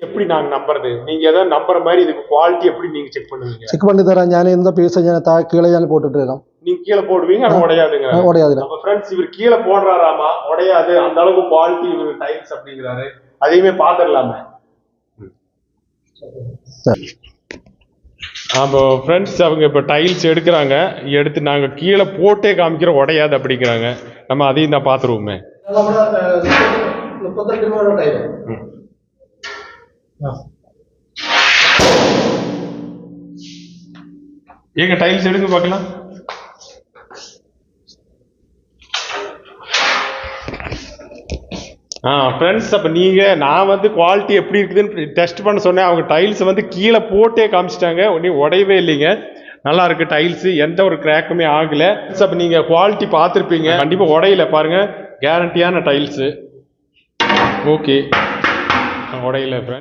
எப்படி நாங்க நம்புறது? நீங்க ஏதாவது நம்புற மாதிரி இதுக்கு குவாலிட்டி எப்படி நீங்க செக் பண்ணுவீங்க? செக் பண்ணி தரேன். ഞാൻ இந்த பீஸை நான் கீழே ഞാൻ போட்டுட்டு இருக்கேன். நீங்க கீழே போடுவீங்க, அது உடையாதுங்க. உடையாது. நம்ம ஃப்ரெண்ட்ஸ் இவர் கீழே போடுறாராமா, உடையாது, அந்த அளவுக்கு குவாலிட்டி இவர் டைல்ஸ் அப்படிங்கிறாரு. அதையுமே பாத்துடலாமே. ஆமா ஃப்ரெண்ட்ஸ், அவங்க இப்போ டைல்ஸ் எடுக்கிறாங்க. எடுத்து நாங்கள் கீழே போட்டே காமிக்கிற உடையாது அப்படிங்கிறாங்க. நம்ம அதையும் தான் பார்த்துருவோமே. ஏங்க டைல்ஸ் எடுங்க பார்க்கலாம். ஃப்ரெண்ட்ஸ், அப்போ நான் வந்து குவாலிட்டி எப்படி இருக்குதுன்னு டெஸ்ட் பண்ண சொன்னேன். அவங்க டைல்ஸ் வந்து கீழே போட்டே காமிச்சிட்டாங்க. ஒன்றும் உடையவே இல்லைங்க. நல்லா இருக்கு டைல்ஸு, எந்த ஒரு கிராக்குமே ஆகலை. அப்போ நீங்கள் குவாலிட்டி பார்த்துருப்பீங்க, கண்டிப்பாக உடையில பாருங்கள், கேரண்டியான டைல்ஸு. ஓகே, உடையில ஃப்ரெண்ட்.